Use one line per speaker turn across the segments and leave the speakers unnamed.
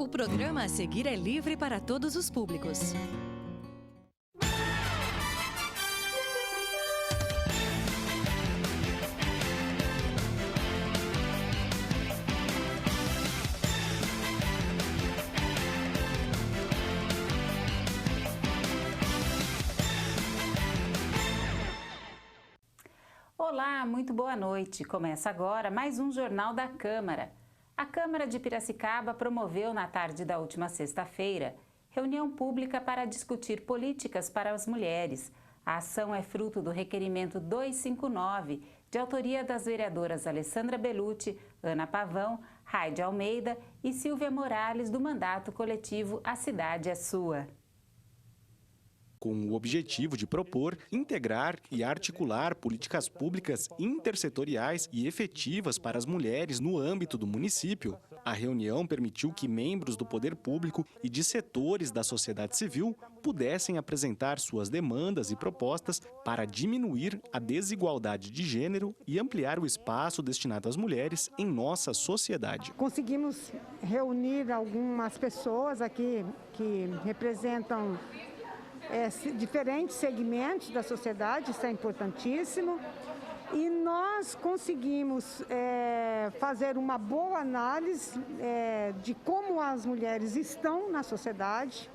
O programa a seguir é livre para todos os públicos.
Olá, muito boa noite. Começa agora mais um Jornal da Câmara. A Câmara de Piracicaba promoveu na tarde da última sexta-feira reunião pública para discutir políticas para as mulheres. A ação é fruto do requerimento 259, de autoria das vereadoras Alessandra Bellucci, Ana Pavão, Raide Almeida e Silvia Morales, do mandato coletivo A Cidade é Sua.
Com o objetivo de propor, integrar e articular políticas públicas intersetoriais e efetivas para as mulheres no âmbito do município, a reunião permitiu que membros do poder público e de setores da sociedade civil pudessem apresentar suas demandas e propostas para diminuir a desigualdade de gênero e ampliar o espaço destinado às mulheres em nossa sociedade.
Conseguimos reunir algumas pessoas aqui que representam diferentes segmentos da sociedade, isso é importantíssimo. E nós conseguimos fazer uma boa análise de como as mulheres estão na sociedade,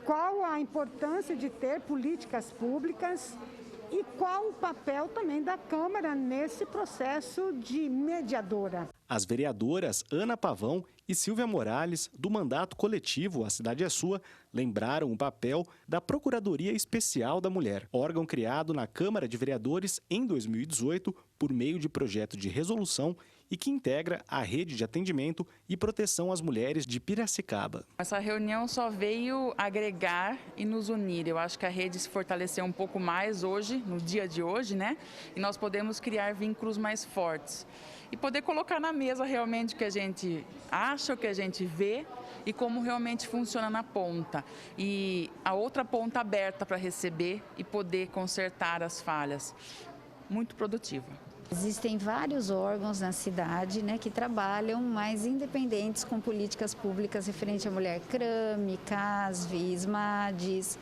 qual a importância de ter políticas públicas e qual o papel também da Câmara nesse processo de mediadora.
As vereadoras Ana Pavão e Silvia Morales, do mandato coletivo A Cidade é Sua, lembraram o papel da Procuradoria Especial da Mulher, órgão criado na Câmara de Vereadores em 2018 por meio de projeto de resolução e que integra a rede de atendimento e proteção às mulheres de Piracicaba.
Essa reunião só veio agregar e nos unir. Eu acho que a rede se fortaleceu um pouco mais hoje, no dia de hoje, né? E nós podemos criar vínculos mais fortes. E poder colocar na mesa realmente o que a gente acha, o que a gente vê e como realmente funciona na ponta. E a outra ponta aberta para receber e poder consertar as falhas. Muito produtiva.
Existem vários órgãos na cidade, né, que trabalham mais independentes com políticas públicas referente à mulher, CRAME, CASV, SMADES.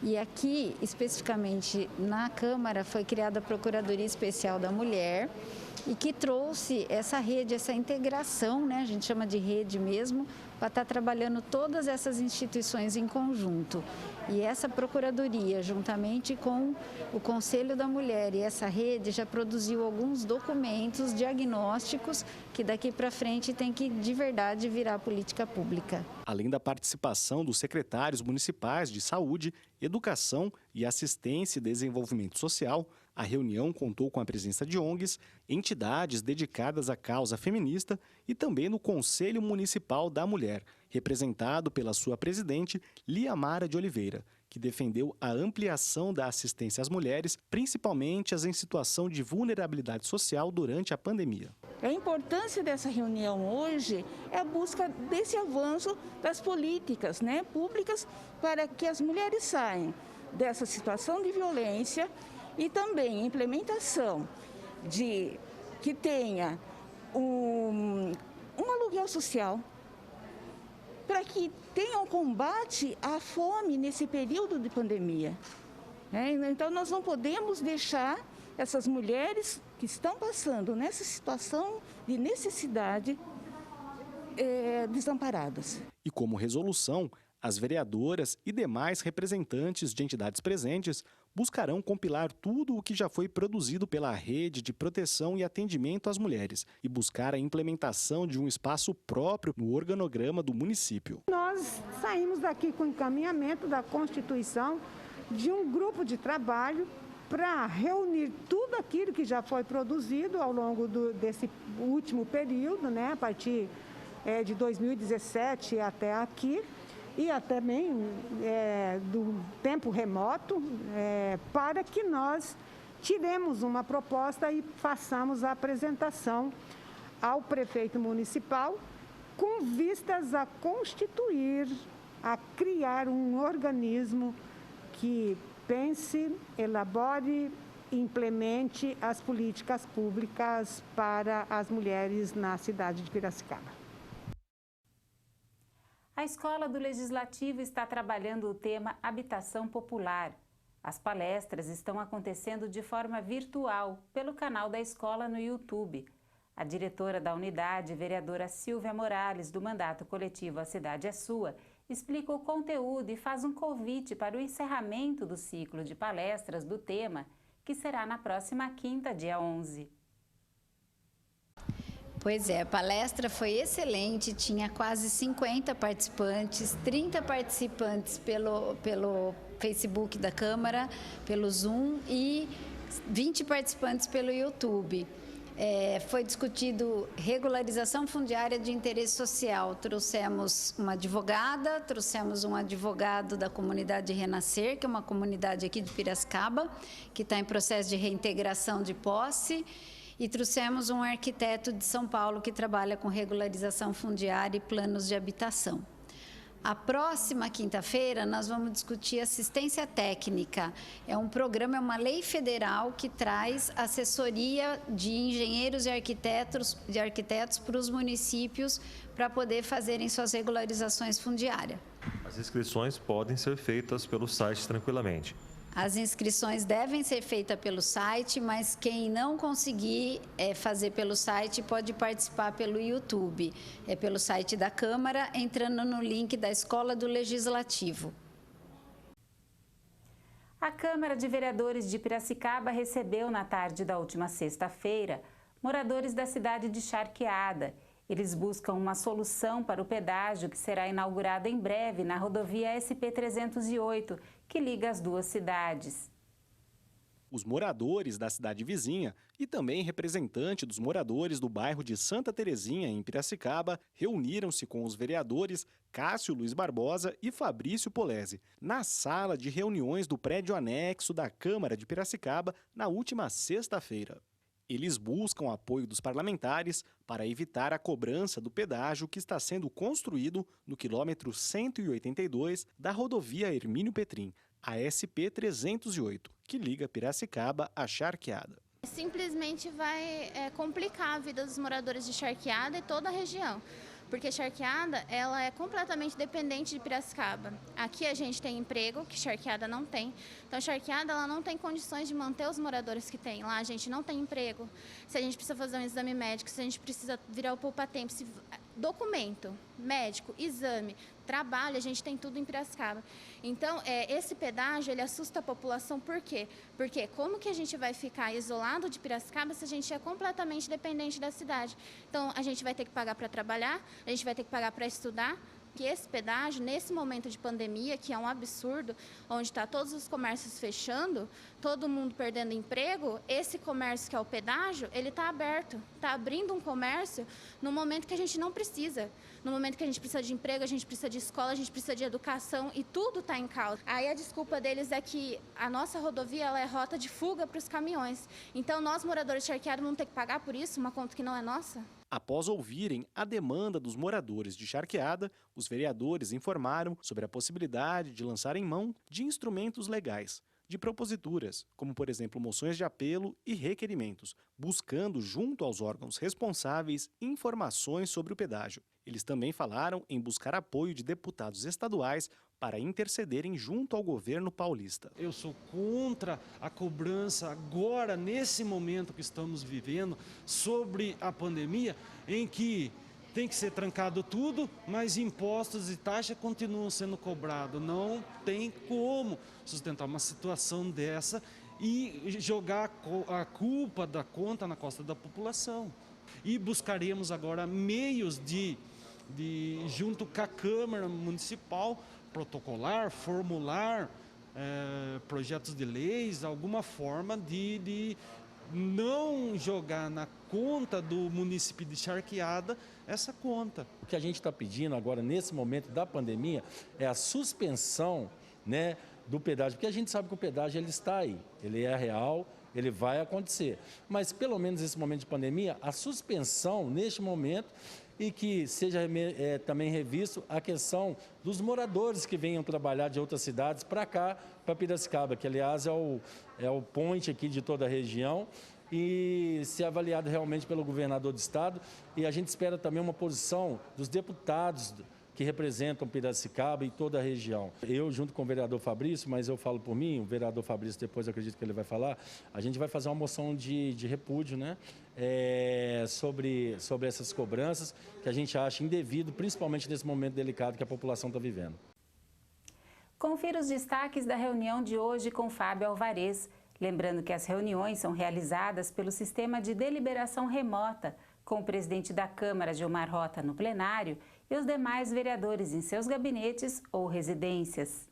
E aqui, especificamente na Câmara, foi criada a Procuradoria Especial da Mulher e que trouxe essa rede, essa integração, né, a gente chama de rede mesmo, para estar trabalhando todas essas instituições em conjunto. E essa Procuradoria, juntamente com o Conselho da Mulher e essa rede, já produziu alguns documentos diagnósticos que daqui para frente tem que, de verdade, virar política pública.
Além da participação dos secretários municipais de Saúde, Educação e Assistência e Desenvolvimento Social, a reunião contou com a presença de ONGs, entidades dedicadas à causa feminista e também no Conselho Municipal da Mulher, representado pela sua presidente, Liamara de Oliveira, que defendeu a ampliação da assistência às mulheres, principalmente as em situação de vulnerabilidade social durante a pandemia.
A importância dessa reunião hoje é a busca desse avanço das políticas, né, públicas para que as mulheres saiam dessa situação de violência e também a implementação de que tenha um aluguel social para que tenha um combate à fome nesse período de pandemia. Então, nós não podemos deixar essas mulheres que estão passando nessa situação de necessidade desamparadas.
E como resolução, as vereadoras e demais representantes de entidades presentes buscarão compilar tudo o que já foi produzido pela Rede de Proteção e Atendimento às Mulheres e buscar a implementação de um espaço próprio no organograma do município.
Nós saímos daqui com o encaminhamento da Constituição de um grupo de trabalho para reunir tudo aquilo que já foi produzido ao longo desse último período, né, a partir de 2017 até aqui, e até também do tempo remoto, para que nós tiremos uma proposta e façamos a apresentação ao prefeito municipal com vistas a constituir, a criar um organismo que pense, elabore e implemente as políticas públicas para as mulheres na cidade de Piracicaba.
A Escola do Legislativo está trabalhando o tema Habitação Popular. As palestras estão acontecendo de forma virtual pelo canal da escola no YouTube. A diretora da unidade, vereadora Silvia Morales, do mandato coletivo A Cidade é Sua, explica o conteúdo e faz um convite para o encerramento do ciclo de palestras do tema, que será na próxima quinta, dia 11.
Pois é, a palestra foi excelente, tinha quase 50 participantes, 30 participantes pelo Facebook da Câmara, pelo Zoom e 20 participantes pelo YouTube. Foi discutido regularização fundiária de interesse social. Trouxemos uma advogada, trouxemos um advogado da comunidade Renascer, que é uma comunidade aqui de Piracicaba, que está em processo de reintegração de posse, e trouxemos um arquiteto de São Paulo que trabalha com regularização fundiária e planos de habitação. A próxima quinta-feira nós vamos discutir assistência técnica. É um programa, é uma lei federal que traz assessoria de engenheiros e arquitetos para os municípios para poder fazerem suas regularizações fundiárias.
As inscrições podem ser feitas pelo site tranquilamente.
As inscrições devem ser feitas pelo site, mas quem não conseguir fazer pelo site pode participar pelo YouTube. É pelo site da Câmara, entrando no link da Escola do Legislativo.
A Câmara de Vereadores de Piracicaba recebeu na tarde da última sexta-feira moradores da cidade de Charqueada. Eles buscam uma solução para o pedágio que será inaugurado em breve na rodovia SP-308, que liga as duas cidades.
Os moradores da cidade vizinha e também representante dos moradores do bairro de Santa Terezinha, em Piracicaba, reuniram-se com os vereadores Cássio Luiz Barbosa e Fabrício Polese na sala de reuniões do prédio anexo da Câmara de Piracicaba na última sexta-feira. Eles buscam apoio dos parlamentares para evitar a cobrança do pedágio que está sendo construído no quilômetro 182 da rodovia Hermínio Petrin, a SP-308, que liga Piracicaba a Charqueada.
Simplesmente vai complicar a vida dos moradores de Charqueada e toda a região, porque Charqueada ela é completamente dependente de Piracicaba. Aqui a gente tem emprego, que Charqueada não tem. Então Charqueada ela não tem condições de manter os moradores que tem. Lá a gente não tem emprego. Se a gente precisa fazer um exame médico, se a gente precisa virar o poupa-tempo, documento, médico, exame, trabalho, a gente tem tudo em Piracicaba. Então, esse pedágio, ele assusta a população, por quê? Porque como que a gente vai ficar isolado de Piracicaba se a gente é completamente dependente da cidade? Então, a gente vai ter que pagar para trabalhar, a gente vai ter que pagar para estudar, que esse pedágio, nesse momento de pandemia, que é um absurdo, onde está todos os comércios fechando, todo mundo perdendo emprego, esse comércio que é o pedágio, ele está aberto, está abrindo um comércio no momento que a gente não precisa. No momento que a gente precisa de emprego, a gente precisa de escola, a gente precisa de educação e tudo está em causa. Aí a desculpa deles é que a nossa rodovia ela é rota de fuga para os caminhões. Então nós, moradores de Charqueada, vamos ter que pagar por isso, uma conta que não é nossa?
Após ouvirem a demanda dos moradores de Charqueada, os vereadores informaram sobre a possibilidade de lançarem mão de instrumentos legais, de proposituras, como por exemplo moções de apelo e requerimentos, buscando junto aos órgãos responsáveis informações sobre o pedágio. Eles também falaram em buscar apoio de deputados estaduais para intercederem junto ao governo paulista.
Eu sou contra a cobrança agora, nesse momento que estamos vivendo, sobre a pandemia, em que tem que ser trancado tudo, mas impostos e taxas continuam sendo cobrados. Não tem como sustentar uma situação dessa e jogar a culpa da conta na costa da população. E buscaremos agora meios de junto com a Câmara Municipal, protocolar, formular projetos de leis, alguma forma de não jogar na conta do município de Charqueada essa conta.
O que a gente está pedindo agora, nesse momento da pandemia, é a suspensão, né, do pedágio, porque a gente sabe que o pedágio ele está aí, ele é real, ele vai acontecer. Mas, pelo menos nesse momento de pandemia, a suspensão, neste momento, e que seja também revisto a questão dos moradores que venham trabalhar de outras cidades para cá, para Piracicaba, que aliás é o point aqui de toda a região, e ser avaliado realmente pelo governador do estado. E a gente espera também uma posição dos deputados que representam Piracicaba e toda a região. Eu, junto com o vereador Fabrício, mas eu falo por mim, o vereador Fabrício depois eu acredito que ele vai falar, a gente vai fazer uma moção de repúdio, né? Sobre essas cobranças que a gente acha indevido, principalmente nesse momento delicado que a população está vivendo.
Confira os destaques da reunião de hoje com Fábio Alvarez. Lembrando que as reuniões são realizadas pelo sistema de deliberação remota, com o presidente da Câmara, Gilmar Rota, no plenário e os demais vereadores em seus gabinetes ou residências.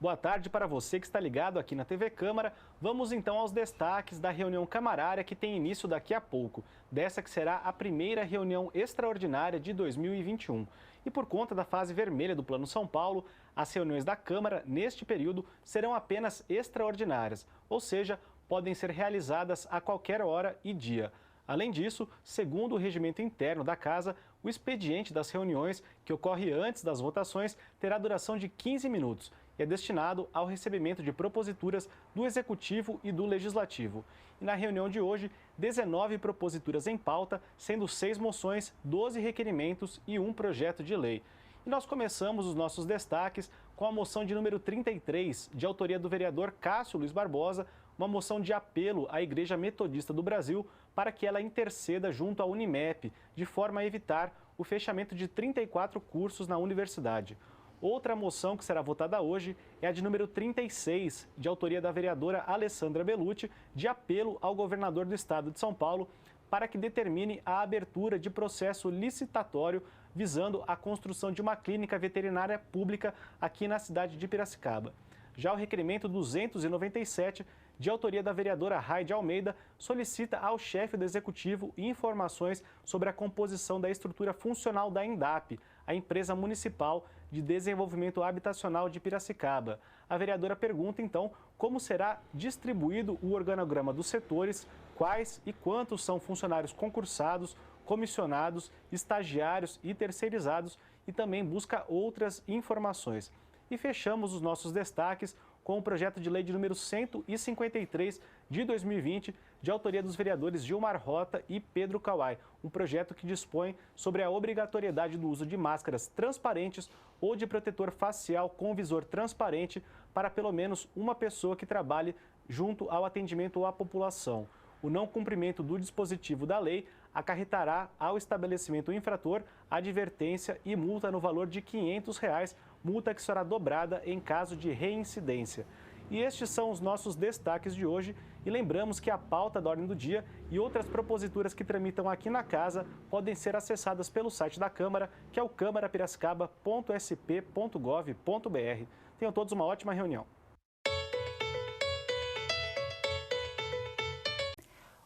Boa tarde para você que está ligado aqui na TV Câmara. Vamos então aos destaques da reunião camarária que tem início daqui a pouco. Dessa que será a primeira reunião extraordinária de 2021. E por conta da fase vermelha do Plano São Paulo, as reuniões da Câmara neste período serão apenas extraordinárias, ou seja, podem ser realizadas a qualquer hora e dia. Além disso, segundo o regimento interno da Casa, o expediente das reuniões, que ocorre antes das votações, terá duração de 15 minutos e é destinado ao recebimento de proposituras do Executivo e do Legislativo. E na reunião de hoje, 19 proposituras em pauta, sendo 6 moções, 12 requerimentos e 1 projeto de lei. E nós começamos os nossos destaques com a moção de número 33, de autoria do vereador Cássio Luiz Barbosa, uma moção de apelo à Igreja Metodista do Brasil para que ela interceda junto à Unimep, de forma a evitar o fechamento de 34 cursos na universidade. Outra moção que será votada hoje é a de número 36, de autoria da vereadora Alessandra Bellucci, de apelo ao governador do estado de São Paulo para que determine a abertura de processo licitatório visando a construção de uma clínica veterinária pública aqui na cidade de Piracicaba. Já o requerimento 297, de autoria da vereadora Raide Almeida, solicita ao chefe do Executivo informações sobre a composição da estrutura funcional da INDAP, a empresa municipal de desenvolvimento habitacional de Piracicaba. A vereadora pergunta, então, como será distribuído o organograma dos setores, quais e quantos são funcionários concursados, comissionados, estagiários e terceirizados, e também busca outras informações. E fechamos os nossos destaques com o projeto de lei de número 153 de 2020, de autoria dos vereadores Gilmar Rota e Pedro Kawai. Um projeto que dispõe sobre a obrigatoriedade do uso de máscaras transparentes ou de protetor facial com visor transparente para pelo menos uma pessoa que trabalhe junto ao atendimento à população. O não cumprimento do dispositivo da lei acarretará ao estabelecimento infrator advertência e multa no valor de R$ 500, multa que será dobrada em caso de reincidência. E estes são os nossos destaques de hoje. E lembramos que a pauta da ordem do dia e outras proposituras que tramitam aqui na casa podem ser acessadas pelo site da Câmara, que é o câmarapiracicaba.sp.gov.br. Tenham todos uma ótima reunião.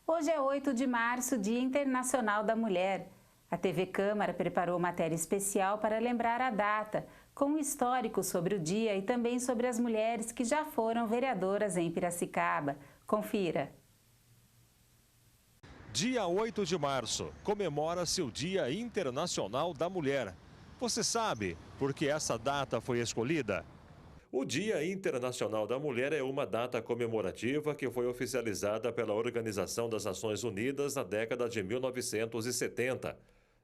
Hoje é 8 de março, Dia Internacional da Mulher. A TV Câmara preparou matéria especial para lembrar a data, com um histórico sobre o dia e também sobre as mulheres que já foram vereadoras em Piracicaba. Confira.
Dia 8 de março, comemora-se o Dia Internacional da Mulher. Você sabe por que essa data foi escolhida? O Dia Internacional da Mulher é uma data comemorativa que foi oficializada pela Organização das Nações Unidas na década de 1970.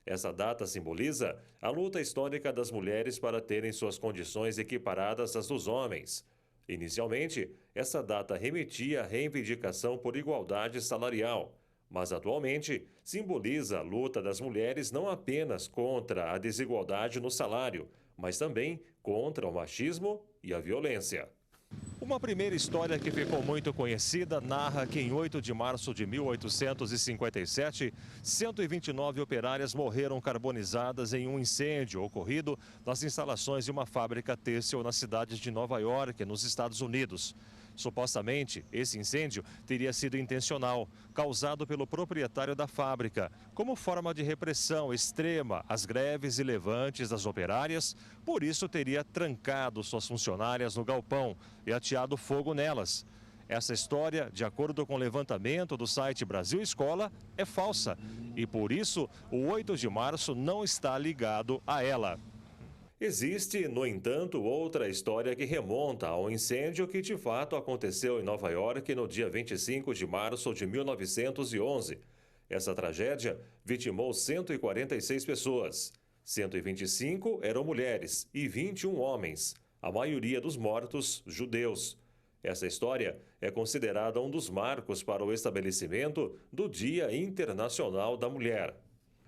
Essa data simboliza a luta histórica das mulheres para terem suas condições equiparadas às dos homens. Inicialmente, essa data remetia à reivindicação por igualdade salarial, mas atualmente simboliza a luta das mulheres não apenas contra a desigualdade no salário, mas também contra o machismo e a violência. Uma primeira história que ficou muito conhecida narra que em 8 de março de 1857, 129 operárias morreram carbonizadas em um incêndio ocorrido nas instalações de uma fábrica têxtil na cidade de Nova York, nos Estados Unidos. Supostamente, esse incêndio teria sido intencional, causado pelo proprietário da fábrica, como forma de repressão extrema às greves e levantes das operárias, por isso teria trancado suas funcionárias no galpão e ateado fogo nelas. Essa história, de acordo com o levantamento do site Brasil Escola, é falsa e, por isso, o 8 de março não está ligado a ela. Existe, no entanto, outra história que remonta ao incêndio que de fato aconteceu em Nova York no dia 25 de março de 1911. Essa tragédia vitimou 146 pessoas. 125 eram mulheres e 21 homens, a maioria dos mortos judeus. Essa história é considerada um dos marcos para o estabelecimento do Dia Internacional da Mulher.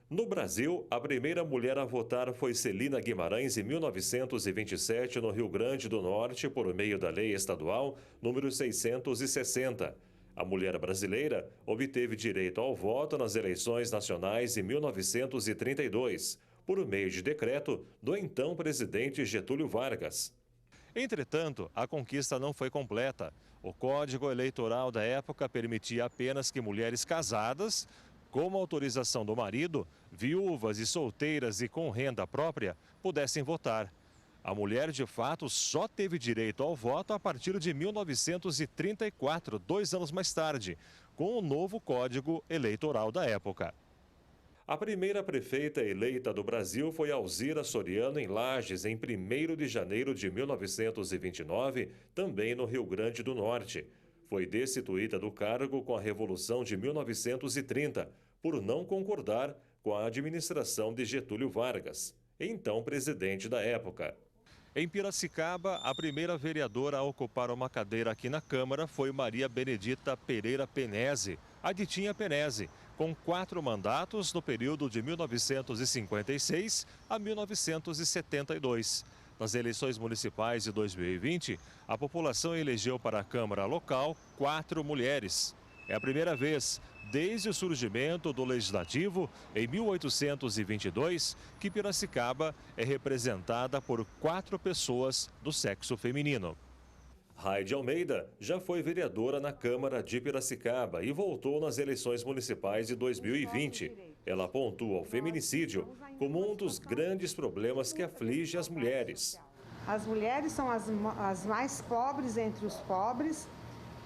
No Brasil, a primeira mulher a votar foi Celina Guimarães em 1927 no Rio Grande do Norte por meio da Lei Estadual número 660. A mulher brasileira obteve direito ao voto nas eleições nacionais em 1932, por meio de decreto do então presidente Getúlio Vargas. Entretanto, a conquista não foi completa. O Código Eleitoral da época permitia apenas que mulheres casadas, com autorização do marido, viúvas e solteiras e com renda própria, pudessem votar. A mulher, de fato, só teve direito ao voto a partir de 1934, 2 anos mais tarde, com o novo Código Eleitoral da época. A primeira prefeita eleita do Brasil foi Alzira Soriano em Lages, em 1º de janeiro de 1929, também no Rio Grande do Norte. Foi destituída do cargo com a Revolução de 1930, por não concordar com a administração de Getúlio Vargas, então presidente da época. Em Piracicaba, a primeira vereadora a ocupar uma cadeira aqui na Câmara foi Maria Benedita Pereira Penese, a Ditinha Penese, com 4 mandatos no período de 1956 a 1972. Nas eleições municipais de 2020, a população elegeu para a Câmara local 4 mulheres. É a primeira vez, desde o surgimento do Legislativo, em 1822, que Piracicaba é representada por 4 pessoas do sexo feminino. Raide Almeida já foi vereadora na Câmara de Piracicaba e voltou nas eleições municipais de 2020. Ela pontua o feminicídio como um dos grandes problemas que aflige as mulheres.
As mulheres são as mais pobres entre os pobres,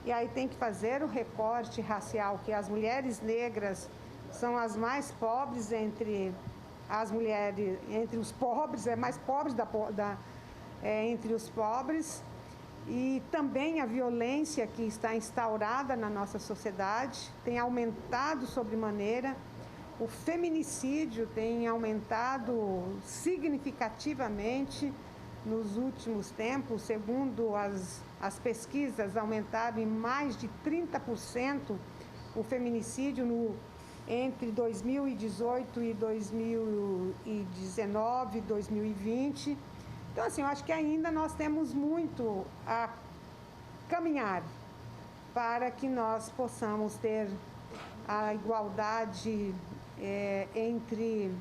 e aí tem que fazer o recorte racial, que as mulheres negras são as mais pobres entre as mulheres, entre os pobres, mais pobres entre os pobres. E também a violência que está instaurada na nossa sociedade tem aumentado sobremaneira. O feminicídio tem aumentado significativamente nos últimos tempos. Segundo as pesquisas, aumentaram em mais de 30% o feminicídio entre 2018 e 2019, 2020. Então, assim, eu acho que ainda nós temos muito a caminhar para que nós possamos ter a igualdade entre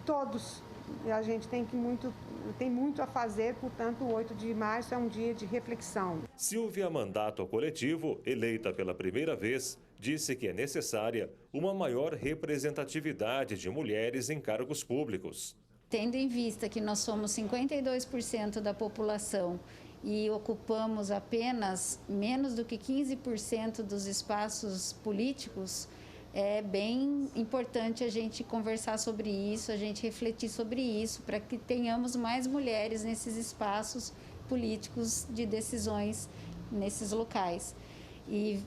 todos. A gente tem muito a fazer, portanto, o 8 de março é um dia de reflexão.
Silvia Mandato Coletivo, eleita pela primeira vez, disse que é necessária uma maior representatividade de mulheres em cargos públicos.
Tendo em vista que nós somos 52% da população e ocupamos apenas menos do que 15% dos espaços políticos, é bem importante a gente conversar sobre isso, a gente refletir sobre isso, para que tenhamos mais mulheres nesses espaços políticos de decisões nesses locais. E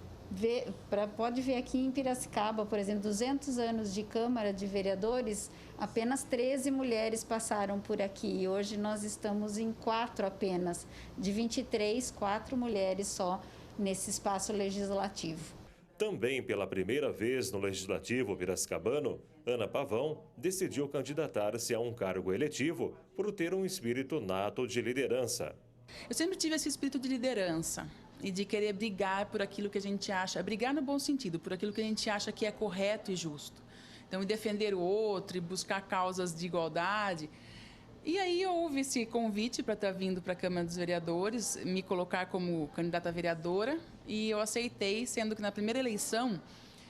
pode ver aqui em Piracicaba, por exemplo, 200 anos de Câmara de Vereadores, apenas 13 mulheres passaram por aqui. E hoje nós estamos em 4 apenas. De 23, 4 mulheres só nesse espaço legislativo.
Também pela primeira vez no Legislativo piracicabano, Ana Pavão decidiu candidatar-se a um cargo eletivo por ter um espírito nato de liderança.
Eu sempre tive esse espírito de liderança e de querer brigar por aquilo que a gente acha, brigar no bom sentido, por aquilo que a gente acha que é correto e justo. Então, e defender o outro, e buscar causas de igualdade. E aí houve esse convite para estar vindo para a Câmara dos Vereadores, me colocar como candidata a vereadora, e eu aceitei, sendo que na primeira eleição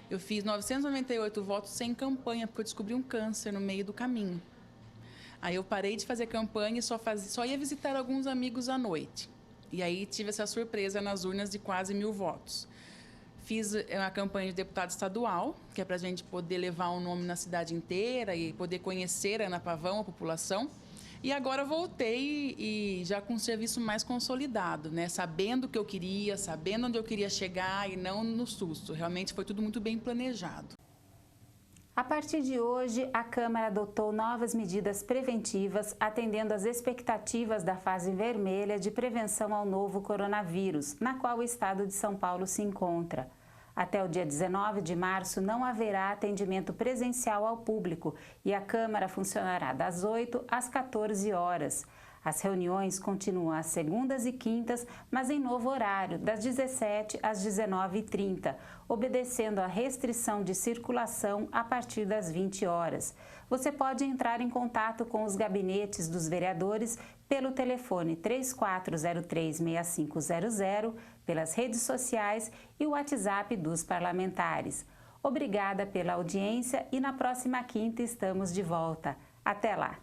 eu fiz 998 votos sem campanha, porque eu descobri um câncer no meio do caminho. Aí eu parei de fazer campanha e só ia visitar alguns amigos à noite. E aí tive essa surpresa nas urnas de quase 1000 votos. Fiz uma campanha de deputado estadual, que é para a gente poder levar um nome na cidade inteira e poder conhecer a Ana Pavão, a população. E agora voltei e já com um serviço mais consolidado, né? Sabendo o que eu queria, sabendo onde eu queria chegar e não no susto. Realmente foi tudo muito bem planejado.
A partir de hoje, a Câmara adotou novas medidas preventivas, atendendo às expectativas da fase vermelha de prevenção ao novo coronavírus, na qual o estado de São Paulo se encontra. Até o dia 19 de março não haverá atendimento presencial ao público e a Câmara funcionará das 8 às 14 horas. As reuniões continuam às segundas e quintas, mas em novo horário, das 17 às 19h30, obedecendo à restrição de circulação a partir das 20 horas. Você pode entrar em contato com os gabinetes dos vereadores pelo telefone 3403-6500, pelas redes sociais e o WhatsApp dos parlamentares. Obrigada pela audiência e na próxima quinta estamos de volta. Até lá!